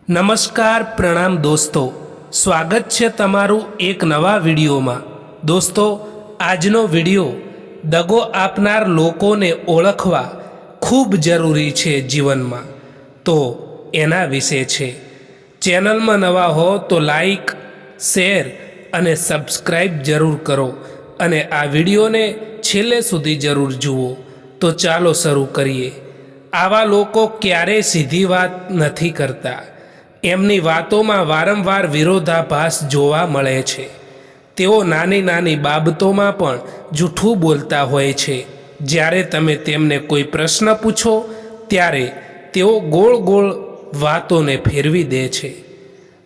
નમસ્કાર પ્રણામ દોસ્તો, સ્વાગત છે તમારું એક નવા વિડીયોમાં। દોસ્તો, આજનો વિડીયો દગો આપનાર લોકોને ઓળખવા ખૂબ જરૂરી છે જીવનમાં, તો એના વિશે છે। ચેનલમાં નવા હો તો લાઈક, શેર અને સબસ્ક્રાઈબ જરૂર કરો અને આ વિડીયોને છેલ્લે સુધી જરૂર જુઓ। તો ચાલો શરૂ કરીએ। આવા લોકો ક્યારેય સીધી વાત નથી કરતા। એમની વાતોમાં વારંવાર વિરોધાભાસ જોવા મળે છે। તેઓ નાની નાની બાબતોમાં પણ જૂઠું બોલતા હોય છે। જ્યારે તમે તેમને કોઈ પ્રશ્ન પૂછો ત્યારે તેઓ ગોળ ગોળ વાતોને ફેરવી દે છે।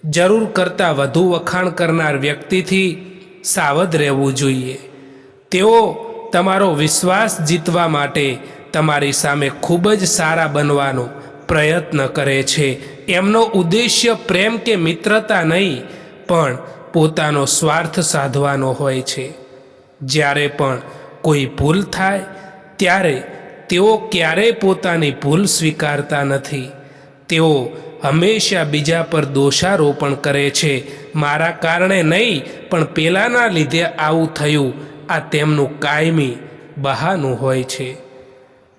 જરૂર કરતાં વધુ વખાણ કરનાર વ્યક્તિથી સાવધ રહેવું જોઈએ। તેઓ તમારો વિશ્વાસ જીતવા માટે તમારી સામે ખૂબ જ સારા બનવાનો પ્રયત્ન કરે છે। એમનો ઉદ્દેશ્ય પ્રેમ કે મિત્રતા નહીં, પણ પોતાનો સ્વાર્થ સાધવાનો હોય છે। જ્યારે પણ કોઈ ભૂલ થાય ત્યારે તેઓ ક્યારેય પોતાની ભૂલ સ્વીકારતા નથી। તેઓ હંમેશા બીજા પર દોષારોપણ કરે છે। મારા કારણે નહીં, પણ પેલાના લીધે આવું થયું, આ તેમનું કાયમી બહાનું હોય છે।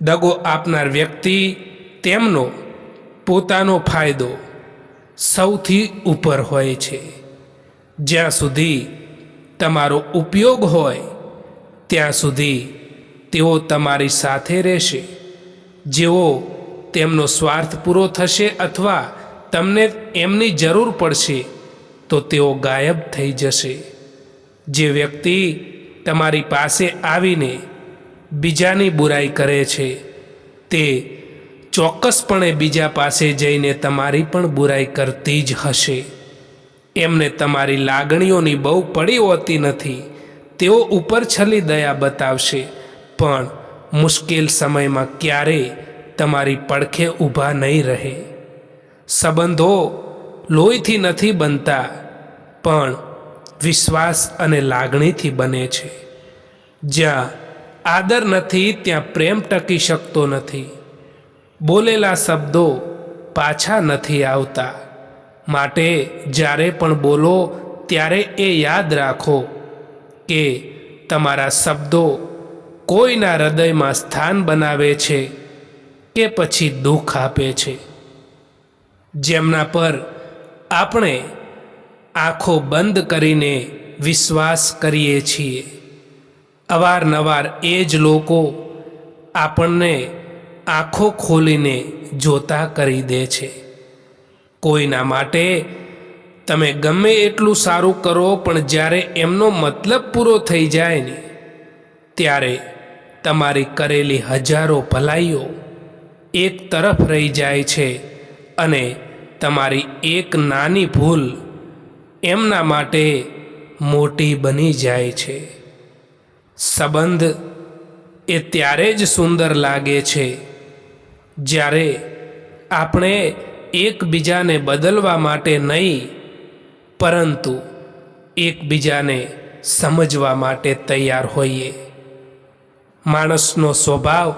દગો આપનાર વ્યક્તિ તેમનો પોતાનો ફાયદો સૌથી ઉપર હોય છે। જ્યાં સુધી તમારો ઉપયોગ હોય ત્યાં સુધી તેઓ તમારી સાથે રહેશે। જેવો તેમનો સ્વાર્થ પૂરો થશે અથવા તમને એમની જરૂર પડશે તો તેઓ ગાયબ થઈ જશે। જે વ્યક્તિ તમારી પાસે આવીને બીજાની બુરાઈ કરે છે તે ચોક્કસપણે બીજા પાસે જઈને તમારી પણ બુરાઈ કરતી જ હશે। એમને તમારી લાગણીઓની બહુ પડી હોતી નથી। તેઓ ઉપરછલ્લી દયા બતાવશે, પણ મુશ્કેલ સમયમાં ક્યારેય તમારી પડખે ઊભા નહીં રહે। સંબંધો લોહીથી નથી બનતા, પણ વિશ્વાસ અને લાગણીથી બને છે। જ્યાં આદર નથી ત્યાં પ્રેમ ટકી શકતો નથી। બોલેલા શબ્દો પાછા નથી આવતા, માટે જ્યારે પણ બોલો ત્યારે એ યાદ રાખો કે તમારા શબ્દો કોઈના હૃદયમાં સ્થાન બનાવે છે કે પછી દુઃખ આપે છે। જેમના પર આપણે આંખો બંધ કરીને વિશ્વાસ કરીએ છીએ, અવારનવાર એ જ લોકો આપણને આંખો ખોલીને જોતા કરી દે છે। કોઈના માટે તમે ગમે એટલું સારું કરો, પણ જ્યારે એમનો મતલબ પૂરો થઈ જાય ને ત્યારે તમારી કરેલી હજારો ભલાઈઓ એક તરફ રહી જાય છે અને તમારી એક નાની ભૂલ એમના માટે મોટી બની જાય છે। સંબંધ એ ત્યારે જ સુંદર લાગે છે જ્યારે આપણે એકબીજાને બદલવા માટે નહીં, પરંતુ એકબીજાને સમજવા માટે તૈયાર હોઈએ। માણસનો સ્વભાવ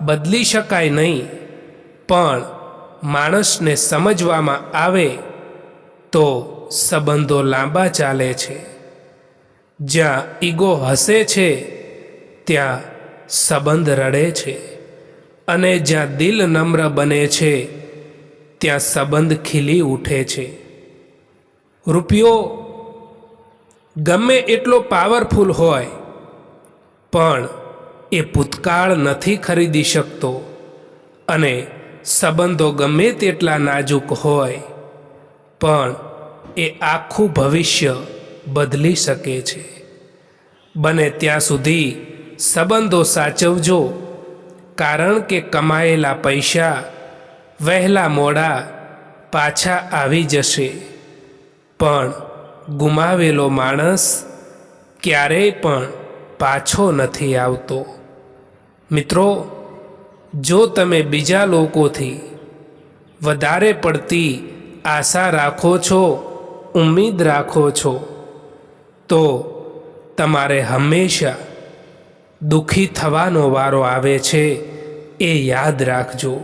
બદલી શકાય નહીં, પણ માણસને સમજવામાં આવે તો સંબંધો લાંબા ચાલે છે। જ્યાં ઈગો હસે છે ત્યાં સંબંધ રડે છે, અને જ્યાં દિલ નમ્ર બને છે ત્યાં સંબંધ ખીલી ઉઠે છે। રૂપિયો ગમે એટલો પાવરફુલ હોય પણ એ ભૂતકાળ નથી ખરીદી શકતો, અને સંબંધો ગમે તેટલા નાજુક હોય પણ એ આખું ભવિષ્ય બદલી શકે છે। બને ત્યાં સુધી સંબંધો સાચવજો, કારણ કે કમાયેલા પૈસા વહેલા મોડા પાછા આવી જશે, પણ ગુમાવેલો માણસ ક્યારેય પણ પાછો નથી આવતો। મિત્રો, જો તમે બીજા લોકોથી વધારે પડતી આશા રાખો છો, ઉમ્મીદ રાખો છો, તો તમારે હંમેશા દુઃખી થવાનો વારો આવે છે, એ યાદ રાખજો।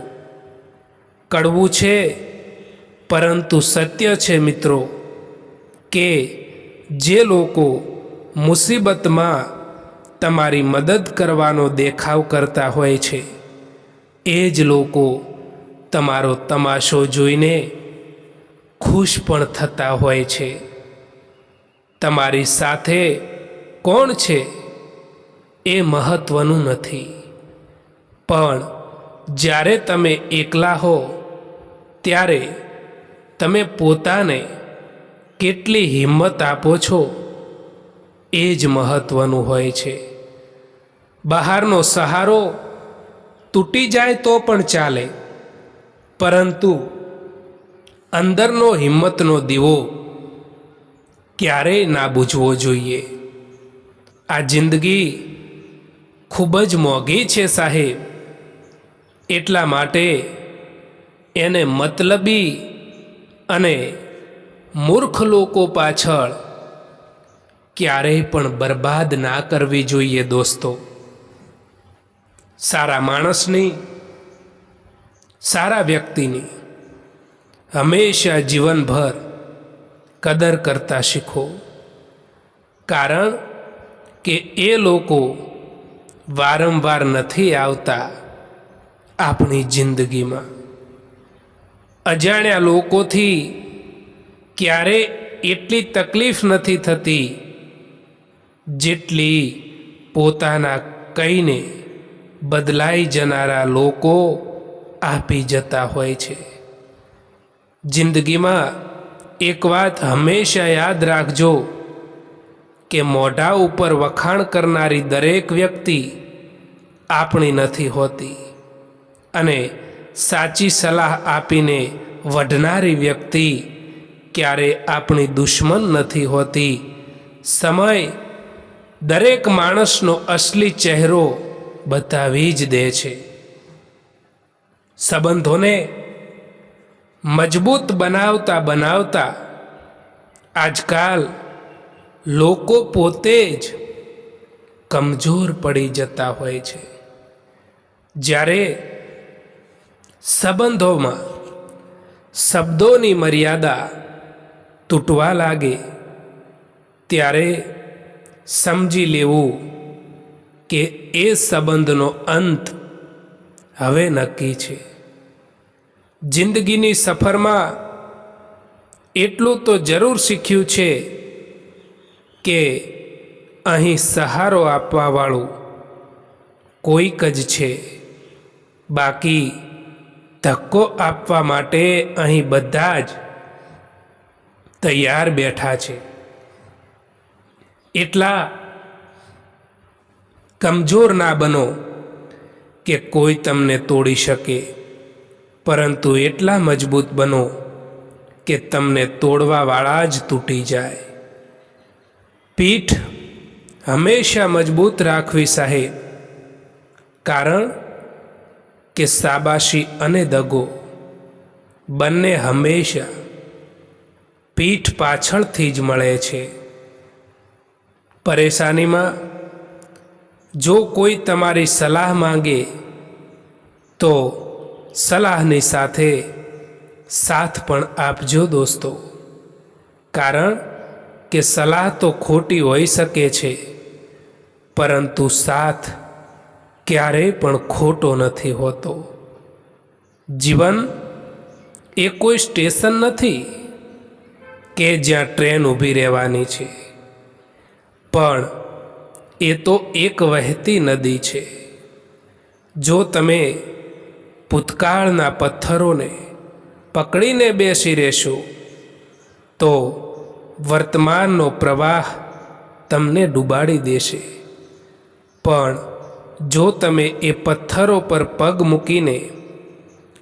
કડવું છે પરંતુ સત્ય છે મિત્રો કે જે લોકો મુસીબતમાં તમારી મદદ કરવાનો દેખાવ કરતા હોય છે એ જ લોકો તમારો તમાશો જોઈને ખુશ પણ થતા હોય છે. તમારી સાથે કોણ છે એ મહત્વનું નથી, પણ જ્યારે તમે એકલા હો ત્યારે તમે પોતાને કેટલી હિંમત આપો છો એ જ મહત્વનું હોય છે. બહારનો સહારો તૂટી જાય તો પણ ચાલે, પરંતુ અંદરનો હિંમતનો દીવો ક્યારેય ના બૂઝવો જોઈએ. આ જિંદગી ખૂબ જ મોંઘી છે સાહેબ, એટલા માટે એને મતલબી અને મૂર્ખ લોકો પાછળ ક્યારેય પણ બરબાદ ના કરવી જોઈએ દોસ્તો. સારા માણસની, સારા વ્યક્તિની હંમેશા જીવનભર કદર કરતા શીખો, કારણ કે એ લોકો વારંવાર નથી આવતા આપણી જિંદગીમાં. અજાણ્યા લોકોથી ક્યારે એટલી તકલીફ નથી થતી જેટલી પોતાના કહીને બદલાઈ જનારા લોકો આપી જતા હોય છે. જિંદગીમાં એક વાત હંમેશા યાદ રાખજો કે મોઢા ઉપર વખાણ કરનારી દરેક વ્યક્તિ આપણી નથી હોતી, અને સાચી સલાહ આપીને વઢનારી વ્યક્તિ ક્યારે આપણી દુશ્મન નથી હોતી. સમય દરેક માણસનો અસલી ચહેરો બતાવી જ દે છે. સંબંધોને મજબૂત બનાવતા બનાવતા આજકાલ લોકો પોતે જ કમજોર પડી જતા હોય છે. જ્યારે સંબંધોમાં શબ્દોની મર્યાદા તૂટવા લાગે ત્યારે સમજી લેવું કે એ સંબંધનો અંત હવે નક્કી છે. જિંદગીની સફરમાં એટલું તો જરૂર શીખ્યું છે કે અહીં સહારો આપવાવાળું કોઈક જ છે, બાકી ધક્કો આપવા માટે અહીં બધા જ તૈયાર બેઠા છે. એટલા કમજોર ના બનો કે કોઈ તમને તોડી શકે, પરંતુ એટલા મજબૂત બનો કે તમને તોડવાવાળા જ તૂટી જાય. પીઠ હંમેશા મજબૂત રાખવી સાહેબ, કારણ કે શાબાશી અને દગો બંને હંમેશા પીઠ પાછળથી જ મળે છે. પરેશાનીમાં જો કોઈ તમારી સલાહ માંગે તો સલાહની સાથે સાથ પણ આપજો દોસ્તો, કારણ કે સલાહ તો ખોટી હોઈ શકે છે, પરંતુ સાથ ક્યારેય પણ ખોટો નથી હોતો. જીવન એ કોઈ સ્ટેશન નથી કે જ્યાં ટ્રેન ઊભી રહેવાની છે, પણ એ તો એક વહેતી નદી છે. જો તમે ભૂતકાળના પથ્થરોને પકડીને બેસી રહેશો તો વર્તમાનનો પ્રવાહ તમને ડૂબાડી દેશે, પણ જો તમે એ પથ્થરો પર પગ મૂકીને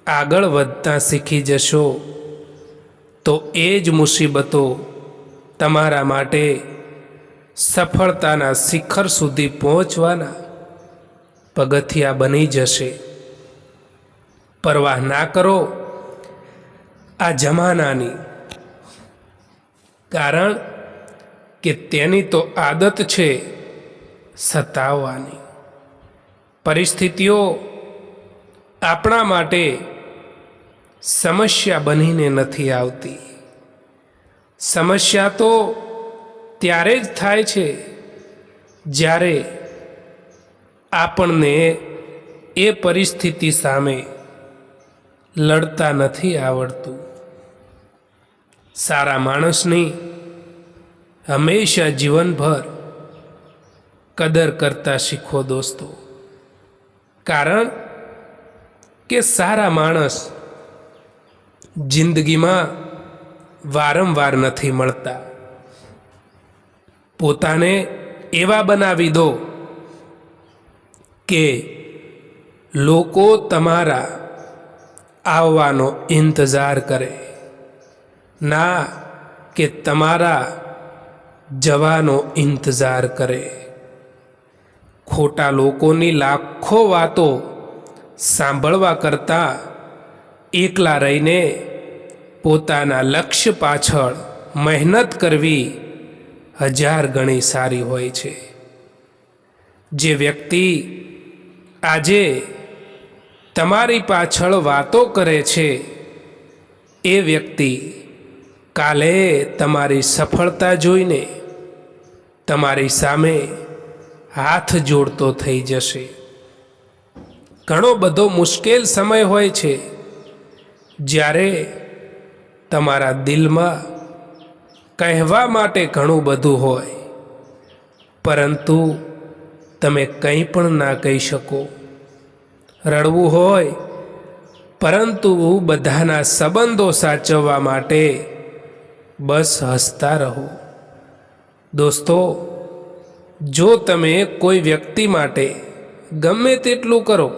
આગળ વધતા શીખી જશો તો એ જ મુસીબતો તમારા માટે સફળતાના શિખર સુધી પહોંચવાના પગથિયા બની જશે. પરવાહ ના કરો આ જમાનાની, કારણ કે તેની તો આદત છે સતાવવાની. પરિસ્થિતિઓ આપણા માટે સમસ્યા બનીને નથી આવતી. સમસ્યા તો ત્યારે જ થાય છે જ્યારે આપણને એ પરિસ્થિતિ સામે લડતા નથી આવડતું. સારા માણસની હંમેશા જીવનભર કદર કરતા શીખો દોસ્તો. કારણ કે સારા માણસ જિંદગીમાં વારંવાર નથી મળતા. પોતાને એવા બનાવી દો કે લોકો તમારા આવવાનો ઇંતજાર કરે, ના કે તમારા જવાનો ઇંતજાર કરે. ખોટા લોકોની લાખો વાતો સાંભળવા કરતાં એકલા રહીને પોતાના લક્ષ્ય પાછળ મહેનત કરવી 1000 ગણી સારી હોય છે. જે વ્યક્તિ આજે તમારી પાછળ વાતો કરે છે એ વ્યક્તિ કાલે તમારી સફળતા જોઈને તમારી સામે હાથ જોડતો થઈ જશે. ઘણો બધો મુશ્કેલ સમય હોય છે જ્યારે તમારા દિલમાં કહેવા માટે ઘણું બધું હોય, પરંતુ તમે કંઈ પણ ના કહી શકો. રડવું હોય પરંતુ બધાના સંબંધો સાચવવા માટે બસ હસતા રહો. દોસ્તો, જો તમે કોઈ વ્યક્તિ માટે ગમે તેટલું કરો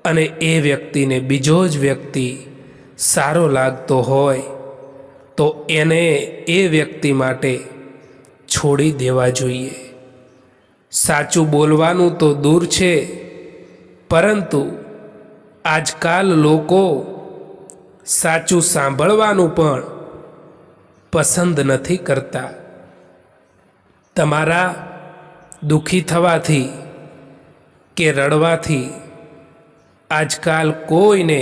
અને એ વ્યક્તિને બીજો જ વ્યક્તિ સારો લાગતો હોય તો એને એ વ્યક્તિ માટે છોડી દેવા જોઈએ. સાચું બોલવાનું તો દૂર છે, પરંતુ આજકાલ લોકો સાચું સાંભળવાનું પણ પસંદ નથી કરતા. તમારા દુઃખી થવાથી કે રડવાથી આજકાલ કોઈને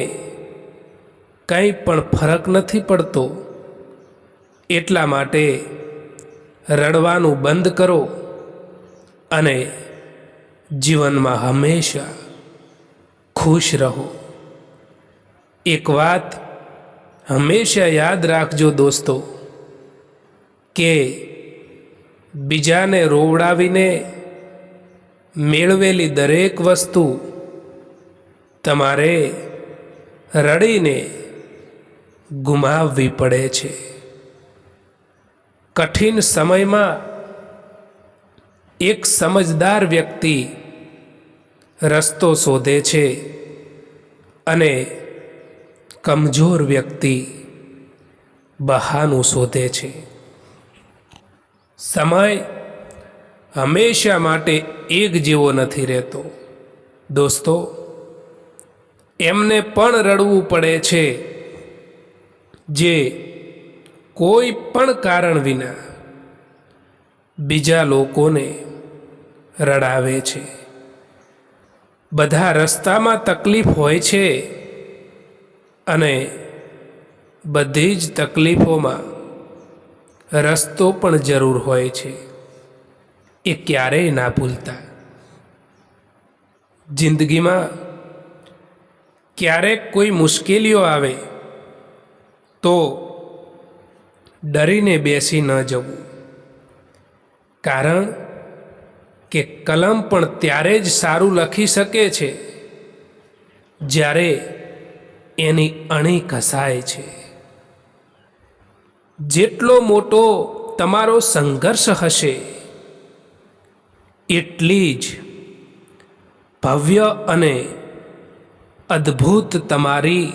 કંઈ પણ ફરક નથી પડતો. એટલા માટે રડવાનું બંધ કરો અને જીવનમાં હંમેશા ખુશ રહો. એક વાત હંમેશા યાદ રાખજો દોસ્તો, કે બીજાને રોવડાવીને મેળવેલી દરેક વસ્તુ તમારે રડીને ગુમાવવી પડે છે. કઠિન સમયમાં એક સમજદાર વ્યક્તિ રસ્તો શોધે છે અને કમજોર વ્યક્તિ બહાનું શોધે છે. સમય હંમેશા માટે એક જેવો નથી રહેતો દોસ્તો. એમને પણ રડવું પડે છે જે કોઈ પણ કારણ વિના બીજા લોકોને રડાવે છે. બધા રસ્તામાં તકલીફ હોય છે અને બધી જ તકલીફોમાં રસ્તો પણ જરૂર હોય છે. એ ક્યારેય ના ભૂલતા. જિંદગીમાં ક્યારેક કોઈ મુશ્કેલીઓ આવે તો ડરીને બેસી ન જવું, કારણ કે કલમ પણ ત્યારે જ સારું લખી શકે છે જ્યારે એની અણી કસાય છે. જેટલો મોટો તમારો સંઘર્ષ હશે એટલી જ ભવ્ય અને અદ્ભુત તમારી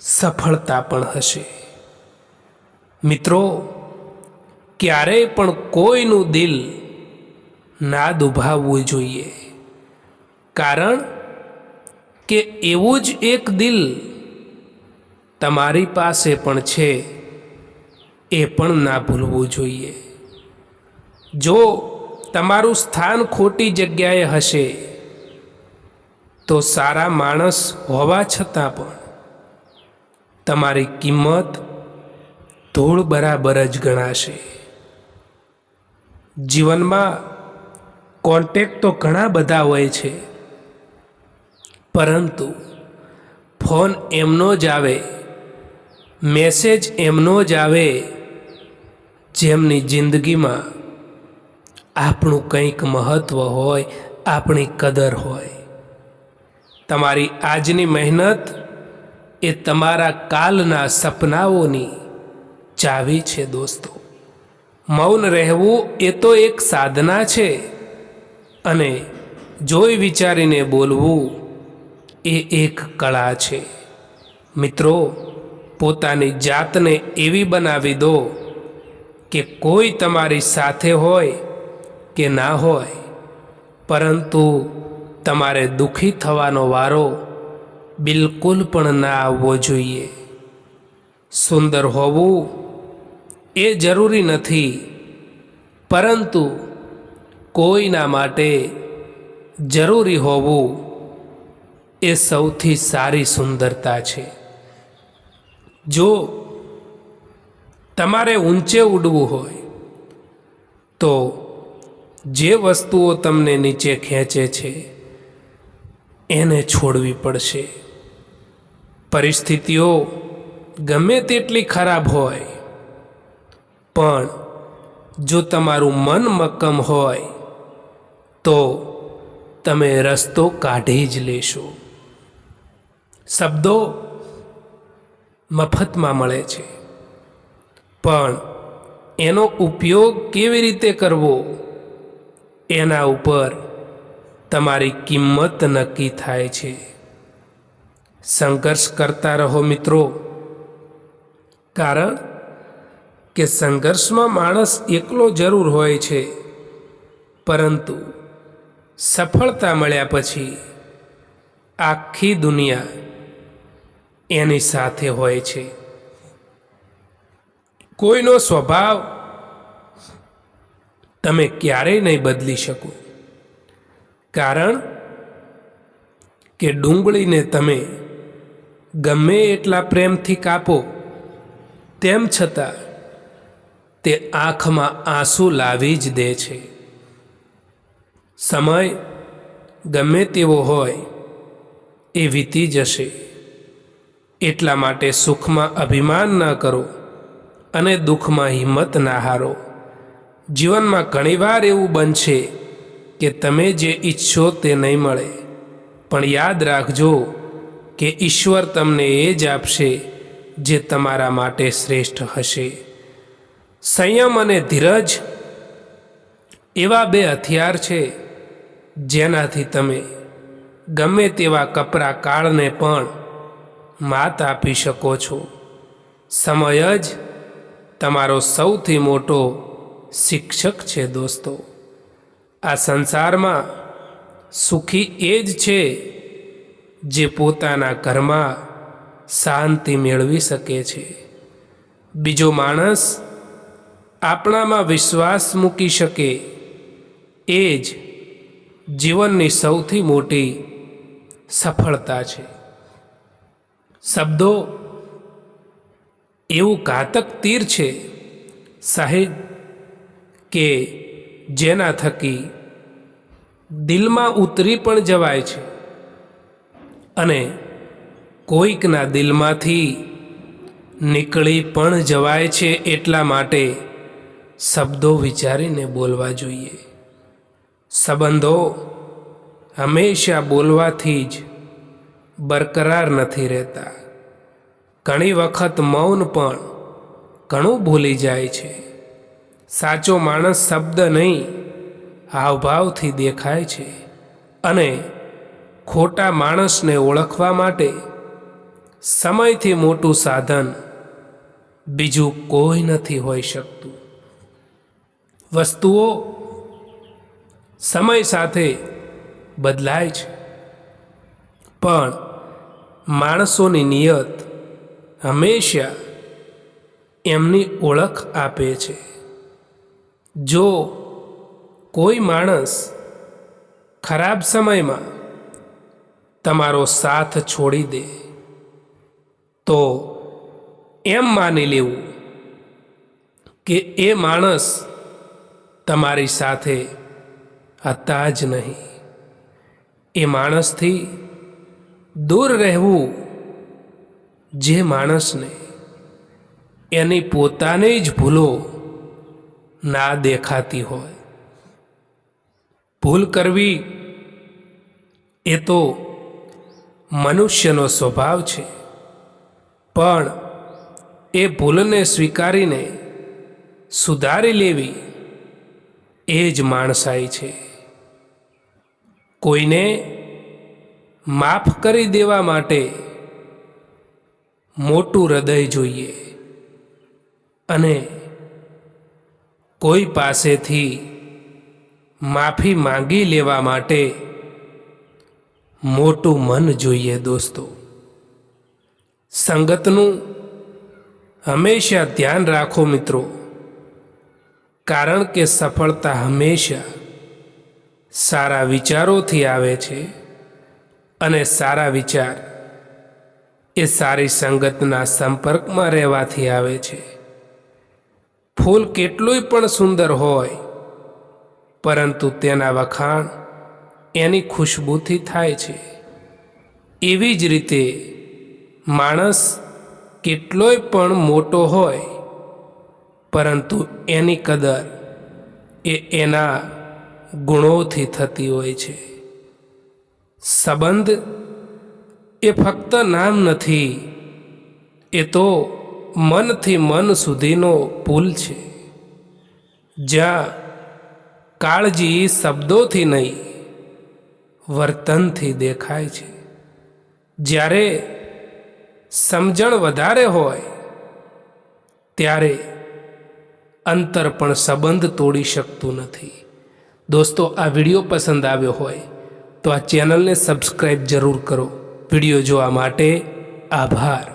સફળતા પણ હશે. મિત્રો, ક્યારેય પણ કોઈનું દિલ ના દુભાવવું જોઈએ, કારણ કે એવું જ એક દિલ તમારી પાસે પણ છે, એ પણ ના ભૂલવું જોઈએ. જો તમારું સ્થાન ખોટી જગ્યાએ હશે તો સારા માણસ હોવા છતાં પણ તમારી કિંમત ધૂળ બરાબર જ ગણાશે. જીવનમાં કોન્ટેક્ટ તો ઘણા બધા હોય છે, પરંતુ ફોન એમનો જ આવે, મેસેજ એમનો જ આવે જેમની જિંદગીમાં આપણું કંઈક મહત્ત્વ હોય, આપણી કદર હોય. તમારી આજની મહેનત એ તમારા કાલના સપનાઓની ચાવી છે દોસ્તો. મૌન રહેવું એ તો એક સાધના છે, અને જોઈ વિચારીને બોલવું એ એક કળા છે. મિત્રો, પોતાની જાતને એવી બનાવી દો કે કોઈ તમારી સાથે હોય કે ના હોય, પરંતુ તમારે દુઃખી થવાનો વારો બિલકુલ પણ ના આવવો જોઈએ. સુંદર હોવું એ જરૂરી નથી, પરંતુ કોઈના માટે જરૂરી હોવું એ સૌથી સારી સુંદરતા છે. જો તમારે ઊંચે ઉડવું હોય તો જે વસ્તુઓ તમને નીચે ખેંચે છે એને છોડવી પડશે. પરિસ્થિતિઓ ગમે તેટલી ખરાબ હોય, પણ જો તમારું મન મક્કમ હોય તો તમે રસ્તો કાઢી જ લેશો. શબ્દો મફતમાં મળે છે, પણ એનો ઉપયોગ કેવી રીતે કરવો એના ઉપર તમારી કિંમત નક્કી થાય છે. સંઘર્ષ કરતા રહો મિત્રો, કારણ કે સંઘર્ષમાં માણસ એકલો જરૂર હોય છે, પરંતુ સફળતા મળ્યા પછી આખી દુનિયા એની સાથે હોય છે. કોઈનો સ્વભાવ તમે ક્યારેય નહીં બદલી શકો, કારણ કે ડુંગળીને તમે ગમે એટલા પ્રેમથી કાપો, તેમ છતાં તે આંખમાં આંસુ લાવી જ દે છે. સમય ગમે તેવો હોય એ વીતી જશે, એટલા માટે સુખમાં અભિમાન ન કરો અને દુઃખમાં હિંમત ના હારો. જીવનમાં ઘણીવાર એવું બનશે કે તમે જે ઈચ્છો તે નહીં મળે, પણ યાદ રાખજો કે ઈશ્વર તમને એ જ આપશે જે તમારા માટે શ્રેષ્ઠ હશે. સંયમ અને ધીરજ એવા બે હથિયાર છે જેનાથી તમે ગમે તેવા કપરા કાળને પણ માત આપી શકો છો. સમય જ તમારો સૌથી મોટો શિક્ષક છે દોસ્તો. આ સંસારમાં સુખી એ જ છે જે પોતાના ઘરમાં શાંતિ મેળવી શકે છે. બીજો માણસ આપણામાં વિશ્વાસ મૂકી શકે એ જ જીવનની સૌથી મોટી સફળતા છે. શબ્દો એવું ઘાતક તીર છે સાહેબ કે જેના થકી દિલમાં ઉતરી પણ જવાય છે, અને કોઈકના દિલમાંથી નીકળી પણ જવાય છે. એટલા માટે શબ્દો વિચારીને બોલવા જોઈએ. સંબંધો હંમેશા બોલવાથી જ બરકરાર નથી રહેતા. ઘણી વખત મૌન પણ ઘણું ભૂલી જાય છે. સાચો માણસ શબ્દ નહીં, હાવભાવથી દેખાય છે, અને ખોટા માણસને ઓળખવા માટે સમયથી મોટું સાધન બીજું કોઈ નથી હોઈ શકતું. વસ્તુઓ સમય સાથે બદલાય છે, પણ માણસોની નિયત હંમેશા એમની ઓળખ આપે છે. જો કોઈ માણસ ખરાબ સમયમાં તમારો સાથ છોડી દે તો એમ માની લેવું કે એ માણસ તમારી સાથે હતા જ નહીં. એ માણસથી દૂર રહેવું જે માણસને એની પોતાની જ ભૂલો ના દેખાતી હોય. ભૂલ કરવી એ તો મનુષ્યનો સ્વભાવ છે, પણ એ ભૂલને સ્વીકારીને સુધારી લેવી એ જ માણસાઈ છે. કોઈને માફ કરી દેવા માટે મોટું હૃદય જોઈએ અને કોઈ પાસેથી માફી માંગી લેવા માટે મોટું મન જોઈએ. દોસ્તો, સંગતનું હંમેશા ધ્યાન રાખો મિત્રો, કારણ કે સફળતા હંમેશા સારા વિચારોથી આવે છે અને સારા વિચાર એ સારી સંગતના સંપર્કમાં રહેવાથી આવે છે. ફૂલ કેટલુંય પણ સુંદર હોય, પરંતુ તેના વખાણ એની ખુશ્બુથી થાય છે. એવી જ રીતે માણસ કેટલોય પણ મોટો હોય, પરંતુ એની કદર એ એના ગુણોથી થતી હોય છે. સંબંધ એ ફક્ત નામ નથી, એ તો મનથી મન સુધીનો પુલ છે, જ્યાં કાળજી શબ્દોથી નહીં વર્તનથી દેખાય છે. જ્યારે સમજણ વધારે હોય ત્યારે અંતર પણ સંબંધ તોડી શકતું નથી. દોસ્તો, આ વિડીયો પસંદ આવ્યો હોય તો આ ચેનલને સબસ્ક્રાઈબ જરૂર કરો. વિડીયો જોવા માટે આભાર.